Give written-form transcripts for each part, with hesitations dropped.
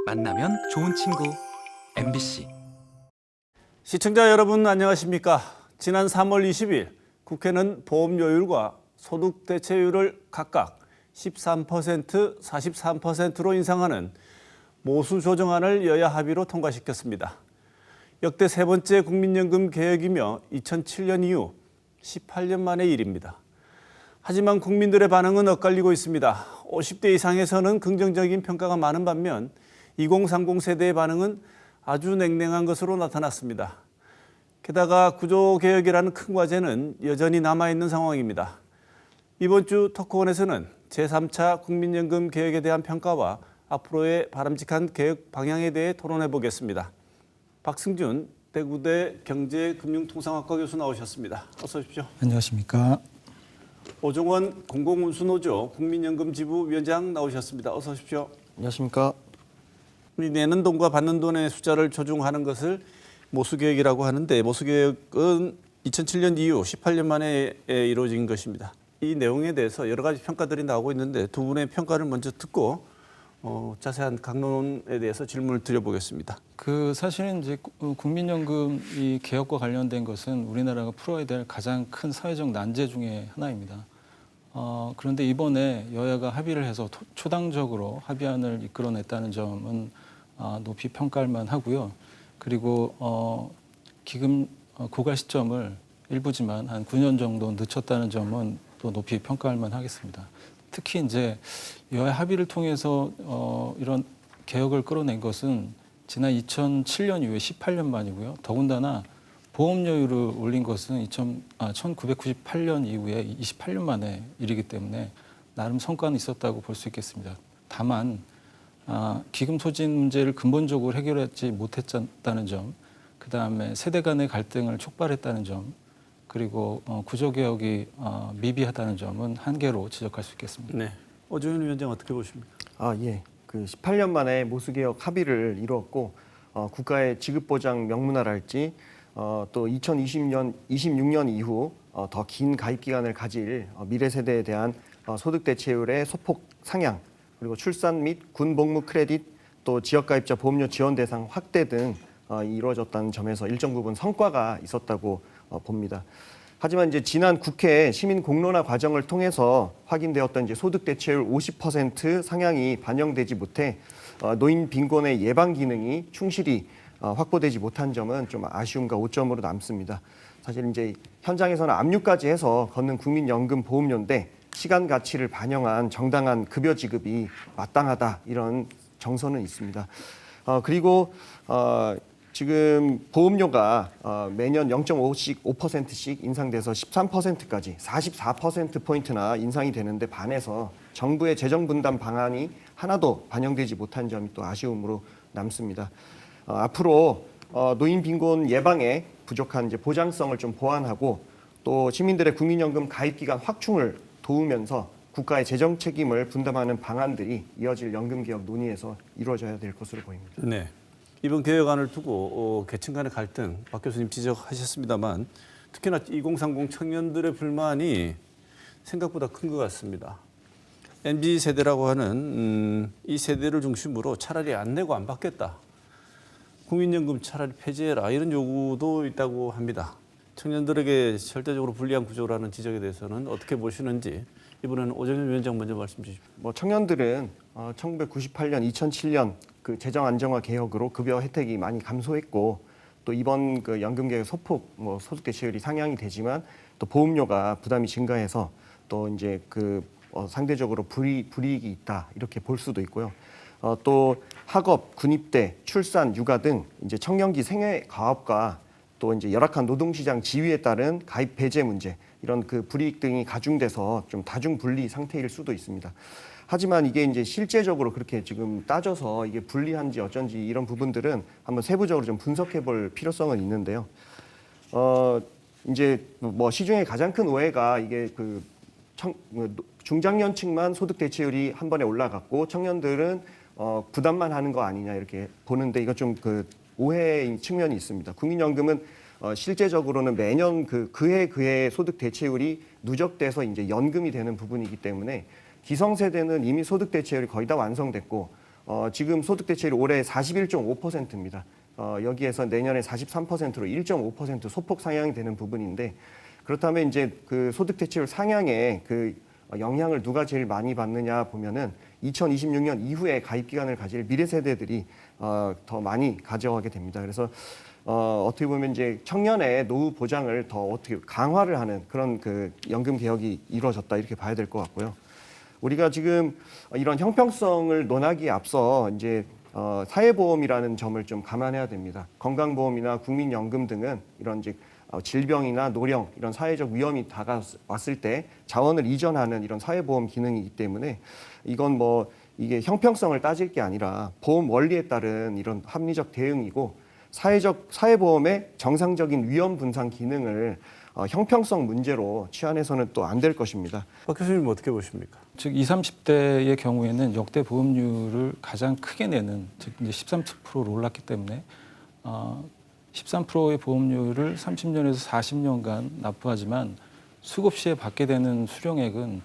만나면 좋은 친구 MBC. 시청자 여러분 안녕하십니까? 지난 3월 20일 국회는 보험료율과 소득 대체율을 각각 13%, 43%로 인상하는 모수 조정안을 여야 합의로 통과시켰습니다. 역대 세 번째 국민연금 개혁이며 2007년 이후 18년 만의 일입니다. 하지만 국민들의 반응은 엇갈리고 있습니다. 50대 이상에서는 긍정적인 평가가 많은 반면 2030 세대의 반응은 아주 냉랭한 것으로 나타났습니다. 게다가 구조개혁이라는 큰 과제는 여전히 남아있는 상황입니다. 이번 주 토크원에서는 제3차 국민연금 개혁에 대한 평가와 앞으로의 바람직한 개혁 방향에 대해 토론해 보겠습니다. 박승준 대구대 경제금융통상학과 교수 나오셨습니다. 어서 오십시오. 안녕하십니까. 오종원 공공운수노조 국민연금지부위원장 나오셨습니다. 어서 오십시오. 안녕하십니까. 우리 내는 돈과 받는 돈의 숫자를 조정하는 것을 모수개혁이라고 하는데 모수개혁은 2007년 이후 18년 만에 이루어진 것입니다. 이 내용에 대해서 여러 가지 평가들이 나오고 있는데 두 분의 평가를 먼저 듣고 자세한 강론에 대해서 질문을 드려보겠습니다. 사실은 이제 국민연금 이 개혁과 관련된 것은 우리나라가 풀어야 될 가장 큰 사회적 난제 중에 하나입니다. 그런데 이번에 여야가 합의를 해서 초당적으로 합의안을 이끌어냈다는 점은 높이 평가할 만하고요. 그리고 기금 고갈 시점을 일부지만 한 9년 정도 늦췄다는 점은 또 높이 평가할 만하겠습니다. 특히 이제 여야 합의를 통해서 이런 개혁을 끌어낸 것은 지난 2007년 이후에 18년 만이고요. 더군다나 보험료율을 올린 것은 1998년 이후에 28년 만의 일이기 때문에 나름 성과는 있었다고 볼 수 있겠습니다. 다만 기금 소진 문제를 근본적으로 해결하지 못했다는 점, 그다음에 세대 간의 갈등을 촉발했다는 점, 그리고 구조개혁이 미비하다는 점은 한계로 지적할 수 있겠습니다. 네, 오종현 위원장 어떻게 보십니까? 예. 18년 만에 모수개혁 합의를 이루었고 국가의 지급보장 명문화랄지 또 2020년, 26년 이후 더 긴 가입 기간을 가질 미래 세대에 대한 소득 대체율의 소폭 상향, 그리고 출산 및 군 복무 크레딧, 또 지역 가입자 보험료 지원 대상 확대 등 이루어졌다는 점에서 일정 부분 성과가 있었다고 봅니다. 하지만 이제 지난 국회 시민 공론화 과정을 통해서 확인되었던 이제 소득 대체율 50% 상향이 반영되지 못해 노인 빈곤의 예방 기능이 충실히 확보되지 못한 점은 좀 아쉬움과 오점으로 남습니다. 사실 이제 현장에서는 압류까지 해서 걷는 국민연금 보험료인데 시간 가치를 반영한 정당한 급여 지급이 마땅하다 이런 정서는 있습니다. 그리고 지금 보험료가 매년 0.5%씩 인상돼서 13%까지 44%포인트나 인상이 되는데 반해서 정부의 재정 분담 방안이 하나도 반영되지 못한 점이 또 아쉬움으로 남습니다. 앞으로 노인 빈곤 예방에 부족한 이제 보장성을 좀 보완하고 또 시민들의 국민연금 가입 기간 확충을 도우면서 국가의 재정 책임을 분담하는 방안들이 이어질 연금개혁 논의에서 이루어져야 될 것으로 보입니다. 네. 이번 개혁안을 두고 계층 간의 갈등 박 교수님 지적하셨습니다만 특히나 2030 청년들의 불만이 생각보다 큰 것 같습니다. MZ 세대라고 하는 이 세대를 중심으로 차라리 안 내고 안 받겠다. 국민연금 차라리 폐지해라 이런 요구도 있다고 합니다. 청년들에게 절대적으로 불리한 구조라는 지적에 대해서는 어떻게 보시는지 이번에는 오정현 위원장 먼저 말씀 주십시오. 청년들은 1998년, 2007년 그 재정 안정화 개혁으로 급여 혜택이 많이 감소했고 또 이번 그 연금 개혁 소폭 소득 대체율이 상향이 되지만 또 보험료가 부담이 증가해서 또 이제 상대적으로 불이익이 있다 이렇게 볼 수도 있고요. 또 학업, 군입대, 출산, 육아 등 이제 청년기 생애 과업과 또 이제 열악한 노동시장 지위에 따른 가입 배제 문제 이런 불이익 등이 가중돼서 좀 다중 분리 상태일 수도 있습니다. 하지만 이게 이제 실제적으로 그렇게 지금 따져서 이게 불리한지 어쩐지 이런 부분들은 한번 세부적으로 좀 분석해 볼 필요성은 있는데요. 이제 시중에 가장 큰 오해가 이게 중장년층만 소득 대체율이 한 번에 올라갔고 청년들은 부담만 하는 거 아니냐 이렇게 보는데 이거 좀 오해의 측면이 있습니다. 국민연금은 실제적으로는 매년 그해 소득 대체율이 누적돼서 이제 연금이 되는 부분이기 때문에 기성세대는 이미 소득 대체율이 거의 다 완성됐고 지금 소득 대체율이 올해 41.5%입니다. 여기에서 내년에 43%로 1.5% 소폭 상향이 되는 부분인데 그렇다면 이제 그 소득 대체율 상향에 그 영향을 누가 제일 많이 받느냐 보면은 2026년 이후에 가입 기간을 가질 미래 세대들이 더 많이 가져가게 됩니다. 그래서 어떻게 보면 이제 청년의 노후 보장을 더 어떻게 강화를 하는 그런 그 연금 개혁이 이루어졌다 이렇게 봐야 될 것 같고요. 우리가 지금 이런 형평성을 논하기에 앞서 이제 사회보험이라는 점을 좀 감안해야 됩니다. 건강보험이나 국민연금 등은 이런 이제 질병이나 노령 이런 사회적 위험이 다가왔을 때 자원을 이전하는 이런 사회보험 기능이기 때문에 이건 뭐 이게 형평성을 따질 게 아니라 보험 원리에 따른 이런 합리적 대응이고 사회보험의 정상적인 위험 분산 기능을 형평성 문제로 치환해서는 또 안 될 것입니다. 박 교수님 어떻게 보십니까? 즉 20, 30대의 경우에는 역대 보험료를 가장 크게 내는 즉 이제 13%로 올랐기 때문에 13%의 보험료를 30년에서 40년간 납부하지만 수급 시에 받게 되는 수령액은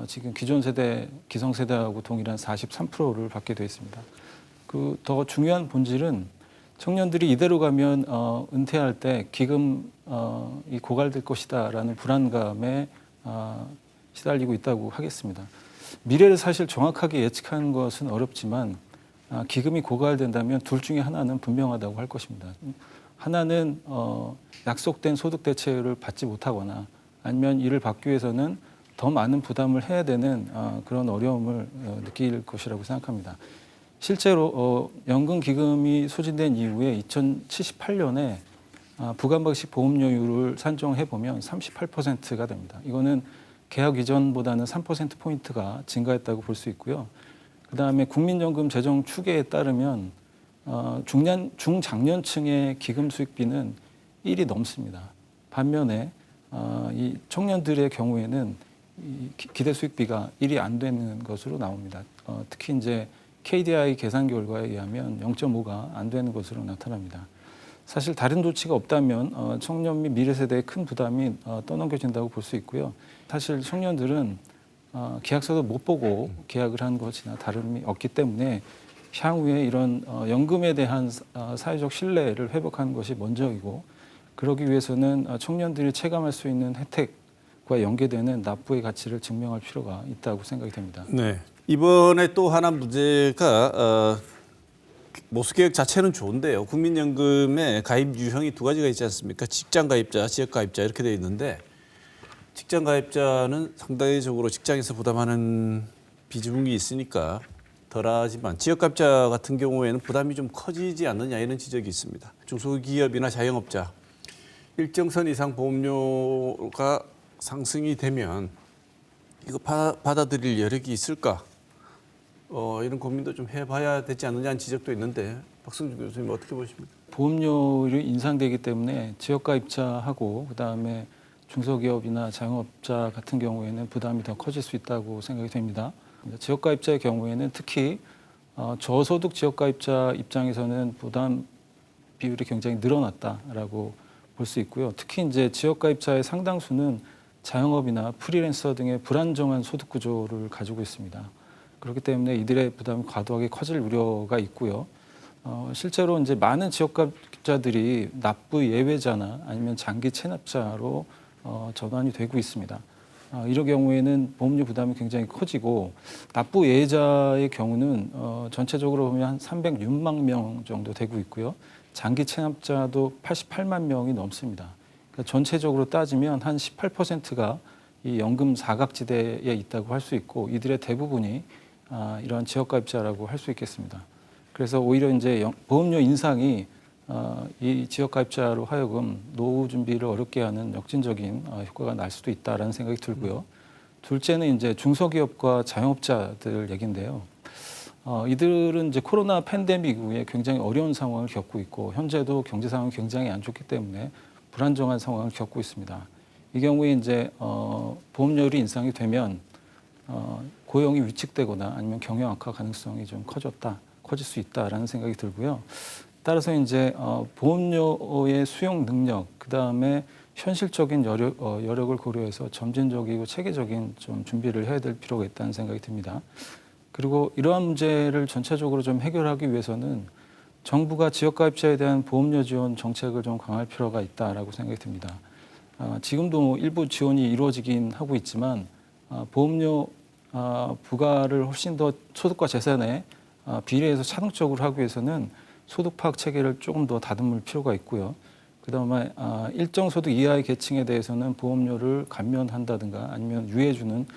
지금 기존 세대, 기성세대하고 동일한 43%를 받게 되어 있습니다. 그 더 중요한 본질은 청년들이 이대로 가면 은퇴할 때 기금이 고갈될 것이다라는 불안감에 시달리고 있다고 하겠습니다. 미래를 사실 정확하게 예측하는 것은 어렵지만 기금이 고갈된다면 둘 중에 하나는 분명하다고 할 것입니다. 하나는 약속된 소득 대체율을 받지 못하거나 아니면 이를 받기 위해서는 더 많은 부담을 해야 되는 그런 어려움을 느낄 것이라고 생각합니다. 실제로 연금기금이 소진된 이후에 2078년에 부가방식 보험료율을 산정해 보면 38%가 됩니다. 이거는 개혁 이전보다는 3%포인트가 증가했다고 볼 수 있고요. 그다음에 국민연금 재정 추계에 따르면 중장년층의 기금 수익비는 1이 넘습니다. 반면에 이 청년들의 경우에는 이 기대 수익비가 1이 안 되는 것으로 나옵니다. 특히 이제 KDI 계산 결과에 의하면 0.5가 안 되는 것으로 나타납니다. 사실 다른 조치가 없다면 청년 및 미래 세대의 큰 부담이 떠넘겨진다고 볼 수 있고요. 사실 청년들은 계약서도 못 보고 계약을 한 것이나 다름이 없기 때문에 향후에 이런 연금에 대한 사회적 신뢰를 회복하는 것이 먼저이고 그러기 위해서는 청년들이 체감할 수 있는 혜택과 연계되는 납부의 가치를 증명할 필요가 있다고 생각이 됩니다. 네. 이번에 또 하나 문제가 모수개혁 자체는 좋은데요. 국민연금의 가입 유형이 두 가지가 있지 않습니까? 직장 가입자, 지역 가입자 이렇게 되어 있는데 직장 가입자는 상대적으로 직장에서 부담하는 비중이 있으니까 덜하지만 지역 가입자 같은 경우에는 부담이 좀 커지지 않느냐 이런 지적이 있습니다. 중소기업이나 자영업자 일정 선 이상 보험료가 상승이 되면 이거 받아들일 여력이 있을까? 이런 고민도 좀 해봐야 되지 않느냐는 지적도 있는데 박성준 교수님 어떻게 보십니까? 보험료율이 인상되기 때문에 지역가입자하고 그다음에 중소기업이나 자영업자 같은 경우에는 부담이 더 커질 수 있다고 생각이 됩니다. 지역가입자의 경우에는 특히 저소득 지역가입자 입장에서는 부담 비율이 굉장히 늘어났다라고 볼 수 있고요. 특히 이제 지역가입자의 상당수는 자영업이나 프리랜서 등의 불안정한 소득 구조를 가지고 있습니다. 그렇기 때문에 이들의 부담이 과도하게 커질 우려가 있고요. 실제로 이제 많은 지역가입자들이 납부 예외자나 아니면 장기 체납자로 전환이 되고 있습니다. 이런 경우에는 보험료 부담이 굉장히 커지고 납부 예외자의 경우는 전체적으로 보면 한 306만 명 정도 되고 있고요. 장기 체납자도 88만 명이 넘습니다. 그러니까 전체적으로 따지면 한 18%가 이 연금 사각지대에 있다고 할 수 있고 이들의 대부분이 이런 지역가입자라고 할 수 있겠습니다. 그래서 오히려 이제 보험료 인상이 이 지역가입자로 하여금 노후 준비를 어렵게 하는 역진적인 효과가 날 수도 있다라는 생각이 들고요. 둘째는 이제 중소기업과 자영업자들 얘기인데요. 이들은 이제 코로나 팬데믹 이후에 굉장히 어려운 상황을 겪고 있고 현재도 경제 상황이 굉장히 안 좋기 때문에 불안정한 상황을 겪고 있습니다. 이 경우에 이제 보험료율이 인상이 되면 고용이 위축되거나 아니면 경영 악화 가능성이 좀 커질 수 있다라는 생각이 들고요. 따라서 이제 보험료의 수용 능력, 그 다음에 현실적인 여력을 고려해서 점진적이고 체계적인 좀 준비를 해야 될 필요가 있다는 생각이 듭니다. 그리고 이러한 문제를 전체적으로 좀 해결하기 위해서는 정부가 지역가입자에 대한 보험료 지원 정책을 좀 강화할 필요가 있다라고 생각이 듭니다. 지금도 일부 지원이 이루어지긴 하고 있지만 보험료 부과를 훨씬 더 소득과 재산에 비례해서 차등적으로 하기 위해서는 소득 파악 체계를 조금 더 다듬을 필요가 있고요. 그다음에 일정 소득 이하의 계층에 대해서는 보험료를 감면한다든가 아니면 유예주는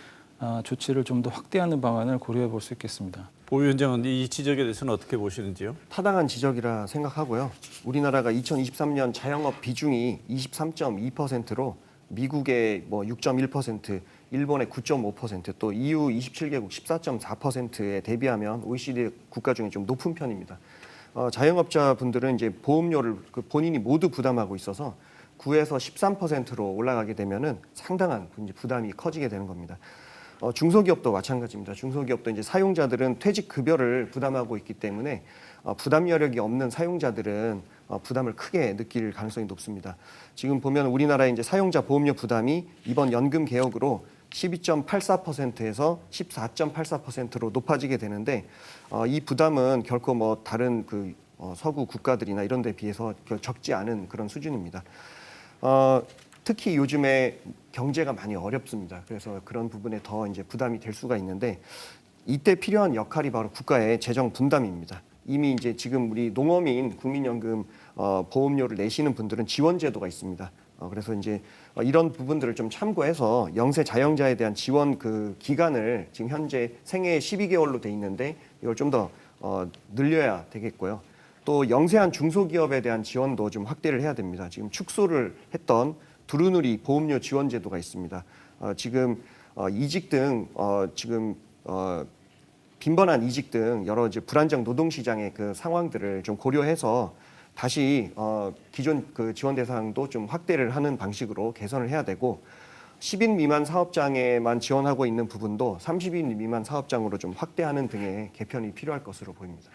조치를 좀 더 확대하는 방안을 고려해 볼 수 있겠습니다. 보 위원장은 이 지적에 대해서는 어떻게 보시는지요? 타당한 지적이라 생각하고요. 우리나라가 2023년 자영업 비중이 23.2%로 미국의 뭐 6.1%, 일본의 9.5%, 또 EU 27개국 14.4%에 대비하면 OECD 국가 중에 좀 높은 편입니다. 자영업자분들은 이제 보험료를 본인이 모두 부담하고 있어서 9에서 13%로 올라가게 되면은 상당한 이제 부담이 커지게 되는 겁니다. 중소기업도 마찬가지입니다. 중소기업도 이제 사용자들은 퇴직 급여를 부담하고 있기 때문에 부담 여력이 없는 사용자들은 부담을 크게 느낄 가능성이 높습니다. 지금 보면 우리나라 이제 사용자 보험료 부담이 이번 연금 개혁으로 12.84%에서 14.84%로 높아지게 되는데 이 부담은 결코 뭐 다른 서구 국가들이나 이런 데 비해서 적지 않은 그런 수준입니다. 특히 요즘에 경제가 많이 어렵습니다. 그래서 그런 부분에 더 이제 부담이 될 수가 있는데 이때 필요한 역할이 바로 국가의 재정 분담입니다. 이미 이제 지금 우리 농어민 국민연금 보험료를 내시는 분들은 지원 제도가 있습니다. 그래서 이제 이런 부분들을 좀 참고해서 영세 자영자에 대한 지원 기간을 지금 현재 생애 12개월로 돼 있는데 이걸 좀 더 늘려야 되겠고요. 또 영세한 중소기업에 대한 지원도 좀 확대를 해야 됩니다. 지금 축소를 했던 두루누리 보험료 지원 제도가 있습니다. 지금 이직 등 빈번한 이직 등 여러 이제 불안정 노동시장의 그 상황들을 좀 고려해서 다시 기존 지원 대상도 좀 확대를 하는 방식으로 개선을 해야 되고 10인 미만 사업장에만 지원하고 있는 부분도 30인 미만 사업장으로 좀 확대하는 등의 개편이 필요할 것으로 보입니다.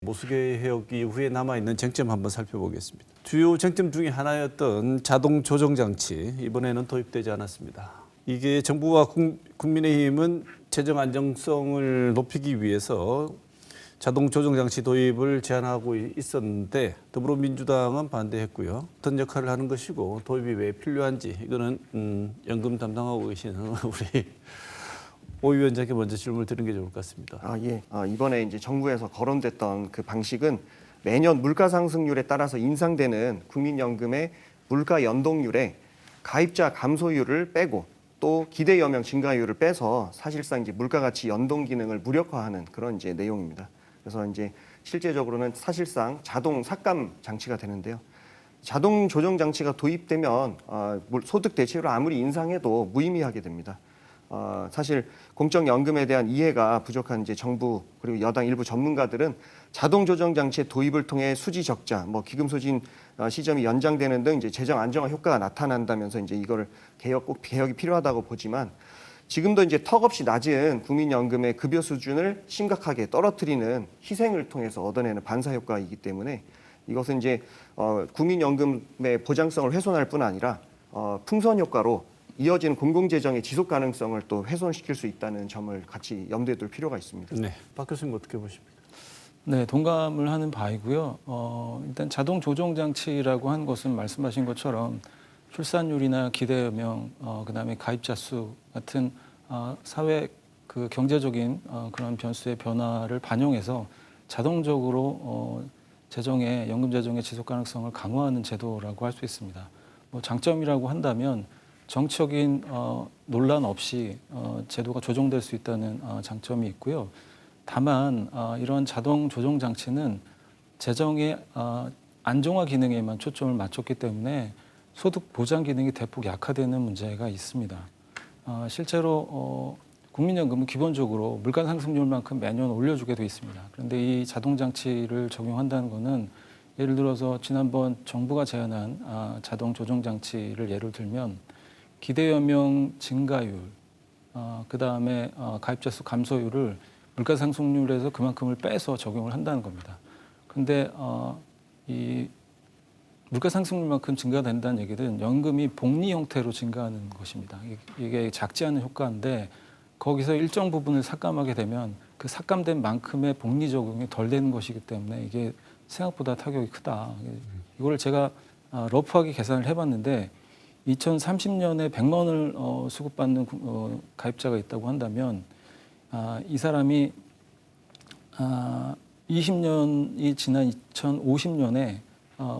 모수개 개혁 이후에 남아있는 쟁점 한번 살펴보겠습니다. 주요 쟁점 중에 하나였던 자동 조정 장치 이번에는 도입되지 않았습니다. 이게 정부와 국민의힘은 재정 안정성을 높이기 위해서 자동 조정 장치 도입을 제안하고 있었는데 더불어민주당은 반대했고요. 어떤 역할을 하는 것이고 도입이 왜 필요한지 이거는 연금 담당하고 계시는 우리 오 위원장께 먼저 질문을 드리는 게 좋을 것 같습니다. 이번에 이제 정부에서 거론됐던 그 방식은 매년 물가 상승률에 따라서 인상되는 국민연금의 물가 연동률에 가입자 감소율을 빼고 또 기대 여명 증가율을 빼서 사실상 이제 물가 가치 연동 기능을 무력화하는 그런 이제 내용입니다. 그래서 이제 실제적으로는 사실상 자동 삭감 장치가 되는데요. 자동 조정 장치가 도입되면 소득 대체율을 아무리 인상해도 무의미하게 됩니다. 사실 공적연금에 대한 이해가 부족한 이제 정부 그리고 여당 일부 전문가들은 자동 조정 장치의 도입을 통해 수지 적자, 기금 소진 시점이 연장되는 등 이제 재정 안정화 효과가 나타난다면서 이제 이거를 개혁이 필요하다고 보지만 지금도 이제 턱없이 낮은 국민연금의 급여 수준을 심각하게 떨어뜨리는 희생을 통해서 얻어내는 반사 효과이기 때문에 이것은 이제 국민연금의 보장성을 훼손할 뿐 아니라 풍선 효과로 이어지는 공공재정의 지속 가능성을 또 훼손시킬 수 있다는 점을 같이 염두에 둘 필요가 있습니다. 네, 박 교수님 어떻게 보십니까? 네, 동감을 하는 바이고요. 일단 자동 조정 장치라고 하는 것은 말씀하신 것처럼 출산율이나 기대 여명, 그다음에 가입자 수 같은 사회 경제적인 그런 변수의 변화를 반영해서 자동적으로 연금 재정의 지속 가능성을 강화하는 제도라고 할 수 있습니다. 장점이라고 한다면 정치적인 논란 없이 제도가 조정될 수 있다는 장점이 있고요. 다만 이런 자동 조정 장치는 재정의 안정화 기능에만 초점을 맞췄기 때문에 소득 보장 기능이 대폭 약화되는 문제가 있습니다. 실제로 국민연금은 기본적으로 물가 상승률만큼 매년 올려주게 돼 있습니다. 그런데 이 자동 장치를 적용한다는 것은 예를 들어서 지난번 정부가 제안한 자동 조정 장치를 예를 들면 기대 여명 증가율, 그다음에 가입자 수 감소율을 물가 상승률에서 그만큼을 빼서 적용을 한다는 겁니다. 그런데 이 물가 상승률만큼 증가된다는 얘기는 연금이 복리 형태로 증가하는 것입니다. 이게 작지 않은 효과인데 거기서 일정 부분을 삭감하게 되면 그 삭감된 만큼의 복리 적용이 덜 되는 것이기 때문에 이게 생각보다 타격이 크다. 이걸 제가 러프하게 계산을 해봤는데 2030년에 100만 원을 수급받는 가입자가 있다고 한다면 이 사람이 20년이 지난 2050년에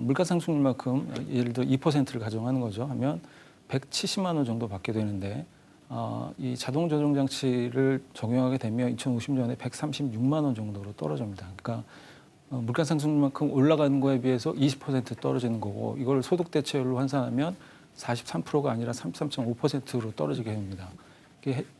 물가 상승률만큼 예를 들어 2%를 가정하는 거죠. 하면 170만 원 정도 받게 되는데 이 자동 조정 장치를 적용하게 되면 2050년에 136만 원 정도로 떨어집니다. 그러니까 물가 상승률만큼 올라가는 거에 비해서 20% 떨어지는 거고 이걸 소득 대체율로 환산하면 43%가 아니라 33.5%로 떨어지게 됩니다.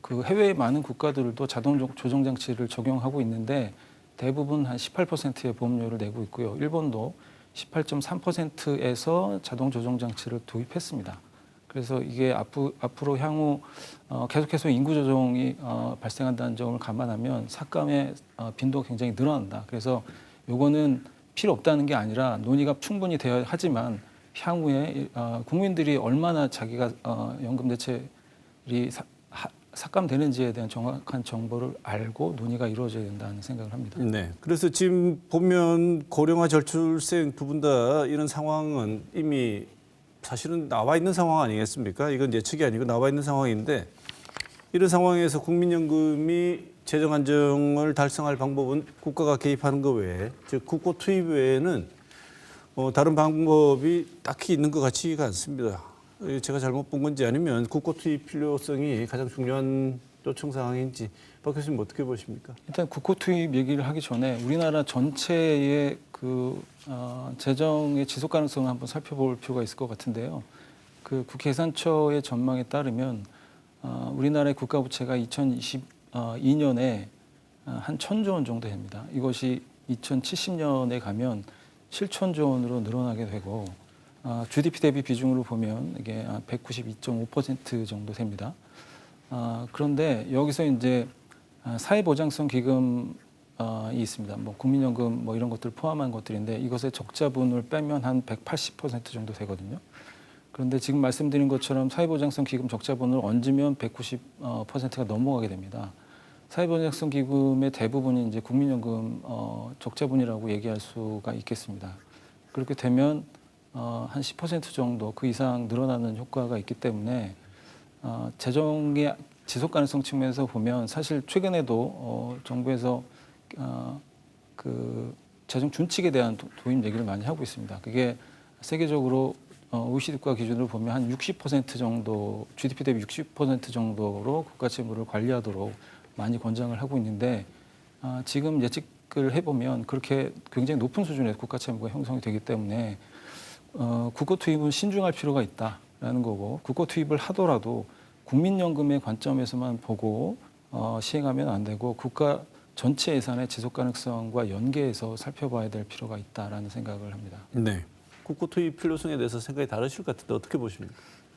그 해외의 많은 국가들도 자동 조정 장치를 적용하고 있는데 대부분 한 18%의 보험료를 내고 있고요. 일본도 18.3%에서 자동 조정 장치를 도입했습니다. 그래서 이게 앞으로 향후 계속해서 인구 조정이 발생한다는 점을 감안하면 삭감의 빈도가 굉장히 늘어난다. 그래서 요거는 필요 없다는 게 아니라 논의가 충분히 되어야 하지만 향후에 국민들이 얼마나 자기가 연금 대체율이 삭감되는지에 대한 정확한 정보를 알고 논의가 이루어져야 된다는 생각을 합니다. 네. 그래서 지금 보면 고령화 저출생 두 분 다 이런 상황은 이미 사실은 나와 있는 상황 아니겠습니까? 이건 예측이 아니고 나와 있는 상황인데 이런 상황에서 국민연금이 재정 안정을 달성할 방법은 국가가 개입하는 것 외에 즉 국고 투입 외에는 다른 방법이 딱히 있는 것 같지가 않습니다. 제가 잘못 본 건지 아니면 국고 투입 필요성이 가장 중요한 요청 사항인지 박 교수님 어떻게 보십니까? 일단 국고 투입 얘기를 하기 전에 우리나라 전체의 재정의 지속 가능성을 한번 살펴볼 필요가 있을 것 같은데요. 그 국회계산처의 전망에 따르면 우리나라의 국가 부채가 2022년에 한 1,000조 원 정도 됩니다. 이것이 2070년에 가면 7,000조 원으로 늘어나게 되고 GDP 대비 비중으로 보면 이게 192.5% 정도 됩니다. 그런데 여기서 이제 사회보장성 기금이 있습니다. 뭐 국민연금 뭐 이런 것들 포함한 것들인데 이것의 적자분을 빼면 한 180% 정도 되거든요. 그런데 지금 말씀드린 것처럼 사회보장성 기금 적자분을 얹으면 190%가 넘어가게 됩니다. 사회보장성 기금의 대부분이 이제 국민연금 적자분이라고 얘기할 수가 있겠습니다. 그렇게 되면 한 10% 정도 그 이상 늘어나는 효과가 있기 때문에 재정의 지속 가능성 측면에서 보면 사실 최근에도 정부에서 그 재정 준칙에 대한 도입 얘기를 많이 하고 있습니다. 그게 세계적으로 OECD 국가 기준으로 보면 한 60% 정도 GDP 대비 60% 정도로 국가 채무를 관리하도록 많이 권장을 하고 있는데 지금 예측을 해보면 그렇게 굉장히 높은 수준의 국가 채무가 형성이 되기 때문에 국고 투입은 신중할 필요가 있다라는 거고 국고 투입을 하더라도 국민연금의 관점에서만 보고 시행하면 안 되고 국가 전체 예산의 지속 가능성과 연계해서 살펴봐야 될 필요가 있다라는 생각을 합니다. 네. 국고 투입 필요성에 대해서 생각이 다르실 것 같은데 어떻게 보십니까?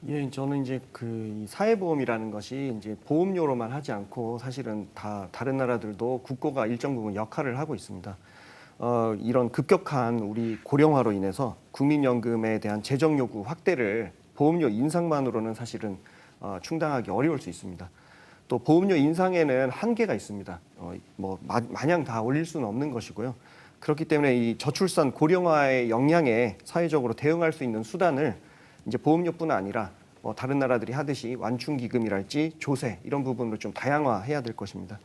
예, 저는 이제 이 사회보험이라는 것이 이제 보험료로만 하지 않고 사실은 다른 나라들도 국고가 일정 부분 역할을 하고 있습니다. 이런 급격한 우리 고령화로 인해서 국민연금에 대한 재정 요구 확대를 보험료 인상만으로는 사실은 충당하기 어려울 수 있습니다. 또 보험료 인상에는 한계가 있습니다. 마냥 다 올릴 수는 없는 것이고요. 그렇기 때문에 이 저출산 고령화의 영향에 사회적으로 대응할 수 있는 수단을 이제 보험료뿐 아니라 다른 나라들이 하듯이 완충기금이랄지 조세 이런 부분으로 좀 다양화해야 될 것입니다.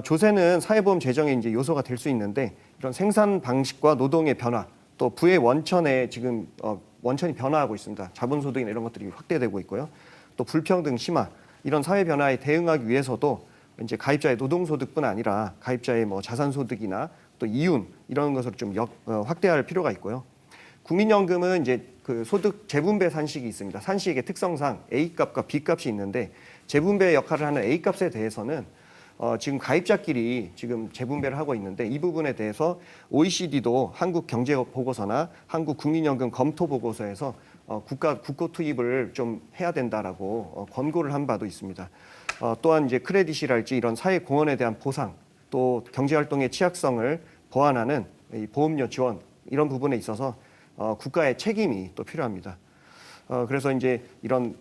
조세는 사회보험 재정의 이제 요소가 될 수 있는데 이런 생산 방식과 노동의 변화 또 부의 원천에 지금 원천이 변화하고 있습니다. 자본소득이나 이런 것들이 확대되고 있고요. 또 불평등 심화 이런 사회 변화에 대응하기 위해서도 이제 가입자의 노동소득뿐 아니라 가입자의 자산소득이나 또 이윤 이런 것을 좀 확대할 필요가 있고요. 국민연금은 이제 그 소득 재분배 산식이 있습니다. 산식의 특성상 A값과 B값이 있는데 재분배 역할을 하는 A값에 대해서는 지금 가입자끼리 지금 재분배를 하고 있는데 이 부분에 대해서 OECD도 한국경제보고서나 한국국민연금 검토보고서에서 국고 투입을 좀 해야 된다라고 권고를 한 바도 있습니다. 또한 이제 크레딧이랄지 이런 사회 공헌에 대한 보상 또 경제활동의 취약성을 보완하는 이 보험료 지원 이런 부분에 있어서 국가의 책임이 또 필요합니다. 그래서 이제 이런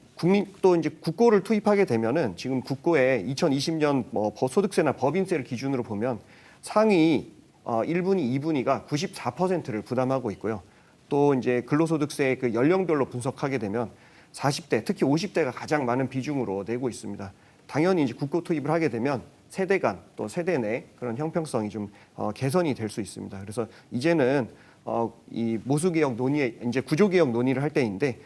또 이제 국고를 투입하게 되면은 지금 국고에 2020년 뭐 소득세나 법인세를 기준으로 보면 상위 1분위, 2분위가 94%를 부담하고 있고요. 또 이제 근로소득세 그 연령별로 분석하게 되면 40대, 특히 50대가 가장 많은 비중으로 내고 있습니다. 당연히 이제 국고 투입을 하게 되면 세대 간 또 세대 내 그런 형평성이 좀 개선이 될 수 있습니다. 그래서 이제는 이 모수개혁 논의에 이제 구조개혁 논의를 할 때인데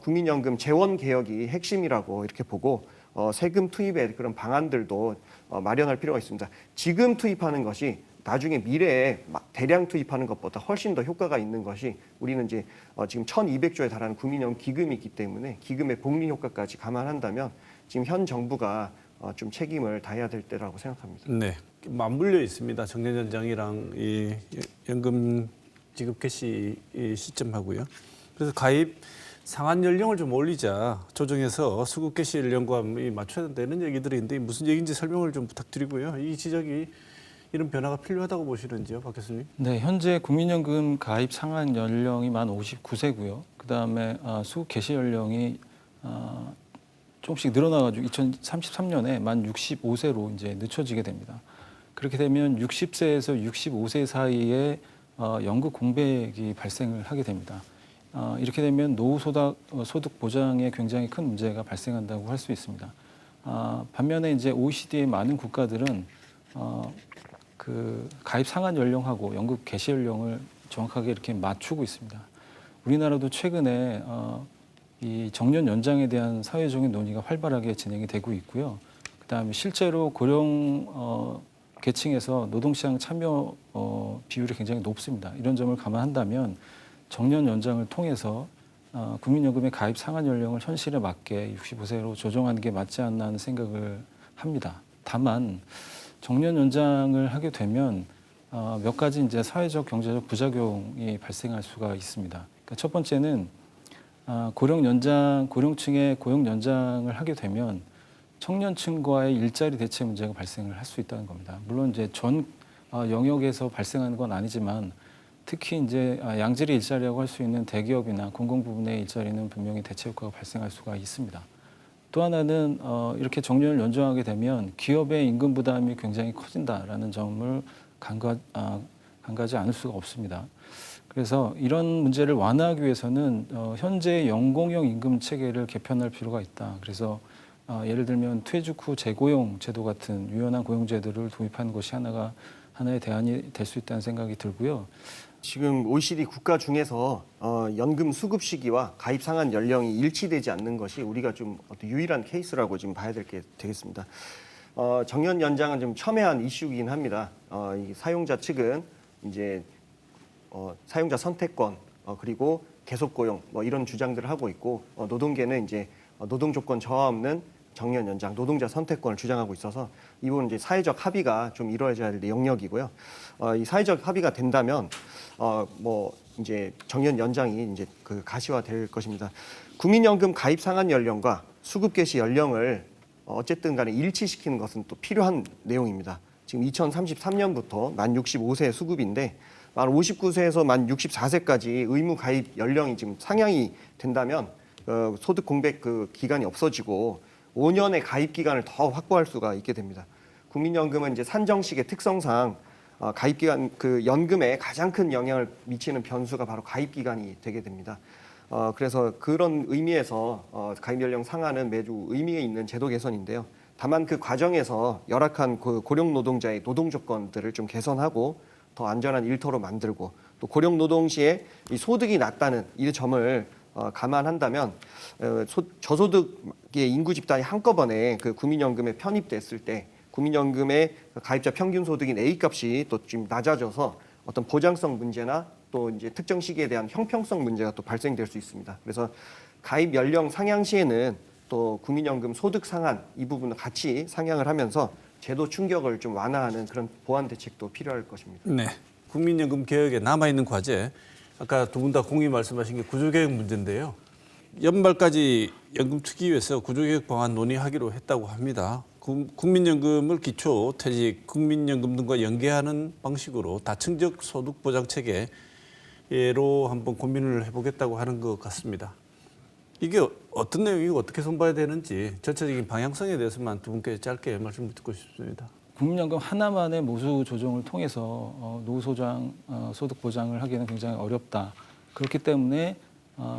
국민연금 재원 개혁이 핵심이라고 이렇게 보고 세금 투입의 그런 방안들도 마련할 필요가 있습니다. 지금 투입하는 것이 나중에 미래에 대량 투입하는 것보다 훨씬 더 효과가 있는 것이 우리는 이제 지금 1,200조에 달하는 국민연금 기금이 있기 때문에 기금의 복리 효과까지 감안한다면 지금 현 정부가 좀 책임을 다해야 될 때라고 생각합니다. 네, 맞물려 있습니다. 정년 연장이랑 이 연금 지급 개시 시점하고요. 그래서 가입 상한 연령을 좀 올리자 조정해서 수급 개시 연령과 맞춰야 되는 얘기들인데 무슨 얘기인지 설명을 좀 부탁드리고요. 이 지적이 이런 변화가 필요하다고 보시는지요, 박 교수님? 네, 현재 국민연금 가입 상한 연령이 만 59세고요. 그다음에 수급 개시 연령이 조금씩 늘어나가지고 2033년에 만 65세로 이제 늦춰지게 됩니다. 그렇게 되면 60세에서 65세 사이에 연금 공백이 발생을 하게 됩니다. 이렇게 되면 노후 소득 보장에 굉장히 큰 문제가 발생한다고 할 수 있습니다. 반면에 이제 OECD의 많은 국가들은 그 가입 상한 연령하고 연금 개시 연령을 정확하게 이렇게 맞추고 있습니다. 우리나라도 최근에 이 정년 연장에 대한 사회적인 논의가 활발하게 진행이 되고 있고요. 그다음에 실제로 고령 계층에서 노동시장 참여 비율이 굉장히 높습니다. 이런 점을 감안한다면 정년 연장을 통해서 국민연금의 가입 상한 연령을 현실에 맞게 65세로 조정하는 게 맞지 않나 하는 생각을 합니다. 다만 정년 연장을 하게 되면 몇 가지 이제 사회적 경제적 부작용이 발생할 수가 있습니다. 그러니까 첫 번째는 고령층의 고용 연장을 하게 되면 청년층과의 일자리 대체 문제가 발생을 할 수 있다는 겁니다. 물론 이제 전 영역에서 발생하는 건 아니지만 특히 이제 양질의 일자리라고 할 수 있는 대기업이나 공공 부분의 일자리는 분명히 대체 효과가 발생할 수가 있습니다. 또 하나는 이렇게 정년을 연장하게 되면 기업의 임금 부담이 굉장히 커진다라는 점을 간과하지 않을 수가 없습니다. 그래서 이런 문제를 완화하기 위해서는 현재 연공형 임금 체계를 개편할 필요가 있다. 그래서 예를 들면 퇴직 후 재고용 제도 같은 유연한 고용 제도를 도입하는 것이 하나의 대안이 될 수 있다는 생각이 들고요. 지금 OECD 국가 중에서 연금 수급 시기와 가입 상한 연령이 일치되지 않는 것이 우리가 좀 어떤 유일한 케이스라고 지금 봐야 될 게 되겠습니다. 정년 연장은 좀 첨예한 이슈이긴 합니다. 이 사용자 측은 이제 사용자 선택권 그리고 계속 고용 뭐 이런 주장들을 하고 있고 노동계는 이제 노동 조건 저하 없는 정년 연장, 노동자 선택권을 주장하고 있어서 이 부분 이제 사회적 합의가 좀 이루어져야 될 영역이고요. 이 사회적 합의가 된다면 뭐 이제 정년 연장이 이제 그 가시화될 것입니다. 국민연금 가입 상한 연령과 수급 개시 연령을 어쨌든 간에 일치시키는 것은 또 필요한 내용입니다. 지금 2033년부터 만 65세 수급인데 만 59세에서 만 64세까지 의무 가입 연령이 지금 상향이 된다면 소득 공백 그 기간이 없어지고 5년의 가입 기간을 더 확보할 수가 있게 됩니다. 국민연금은 이제 산정식의 특성상 가입 기간 그 연금에 가장 큰 영향을 미치는 변수가 바로 가입 기간이 되게 됩니다. 그래서 그런 의미에서 가입 연령 상한은 매주 의미가 있는 제도 개선인데요. 다만 그 과정에서 열악한 그 고령 노동자의 노동 조건들을 좀 개선하고 더 안전한 일터로 만들고 또 고령 노동 시에 이 소득이 낮다는 이 점을 감안한다면 저소득의 인구 집단이 한꺼번에 그 국민연금에 편입됐을 때 국민연금의 가입자 평균 소득인 A 값이 또 좀 낮아져서 어떤 보장성 문제나 또 이제 특정 시기에 대한 형평성 문제가 또 발생될 수 있습니다. 그래서 가입 연령 상향 시에는 또 국민연금 소득 상한 이 부분을 같이 상향을 하면서 제도 충격을 좀 완화하는 그런 보완 대책도 필요할 것입니다. 네, 국민연금 개혁에 남아있는 과제, 아까 두 분 다 공히 말씀하신 게 구조개혁 문제인데요. 연말까지 연금 특위에서 구조개혁 방안 논의하기로 했다고 합니다. 국민연금을 기초, 퇴직, 국민연금 등과 연계하는 방식으로 다층적 소득보장 체계로 한번 고민을 해보겠다고 하는 것 같습니다. 이게 어떤 내용이고 어떻게 손봐야 되는지 전체적인 방향성에 대해서만 두 분께 짧게 말씀 듣고 싶습니다. 국민연금 하나만의 모수 조정을 통해서 노후 소장 소득 보장을 하기는 굉장히 어렵다. 그렇기 때문에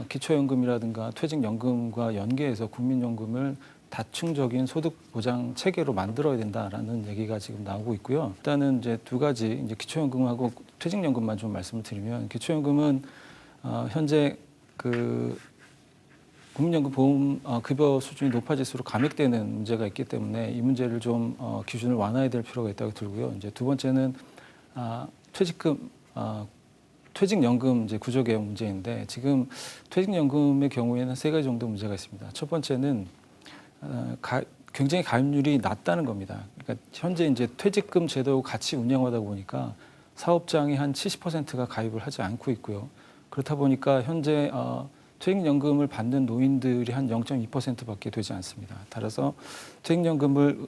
기초연금이라든가 퇴직연금과 연계해서 국민연금을 다층적인 소득 보장 체계로 만들어야 된다라는 얘기가 지금 나오고 있고요. 일단은 이제 두 가지 이제 기초연금하고 퇴직연금만 좀 말씀을 드리면 기초연금은 현재 그 국민연금 보험 급여 수준이 높아질수록 감액되는 문제가 있기 때문에 이 문제를 좀 기준을 완화해야 될 필요가 있다고 들고요. 이제 두 번째는 퇴직연금 이제 구조 개혁 문제인데 지금 퇴직연금의 경우에는 세 가지 정도 문제가 있습니다. 첫 번째는 굉장히 가입률이 낮다는 겁니다. 그러니까 현재 이제 퇴직금 제도 같이 운영하다 보니까 사업장이 한 70%가 가입을 하지 않고 있고요. 그렇다 보니까 현재 퇴직연금을 받는 노인들이 한 0.2%밖에 되지 않습니다. 따라서 퇴직연금을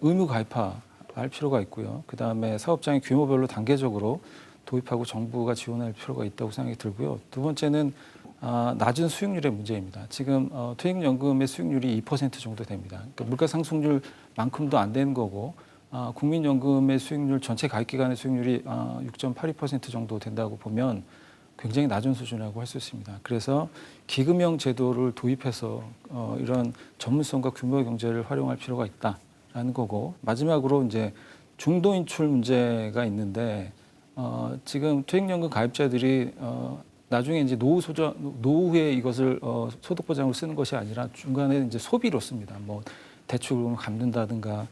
의무 가입할 필요가 있고요. 그다음에 사업장의 규모별로 단계적으로 도입하고 정부가 지원할 필요가 있다고 생각이 들고요. 두 번째는 낮은 수익률의 문제입니다. 지금 퇴직연금의 수익률이 2% 정도 됩니다. 그러니까 물가 상승률만큼도 안 되는 거고 국민연금의 수익률 전체 가입 기간의 수익률이 6.82% 정도 된다고 보면 굉장히 낮은 수준이라고 할 수 있습니다. 그래서 기금형 제도를 도입해서 이런 전문성과 규모 경제를 활용할 필요가 있다라는 거고 마지막으로 이제 중도 인출 문제가 있는데 지금 퇴직연금 가입자들이 나중에 이제 노후에 이것을 소득 보장으로 쓰는 것이 아니라 중간에 이제 소비로 씁니다. 뭐 대출을 갚는다든가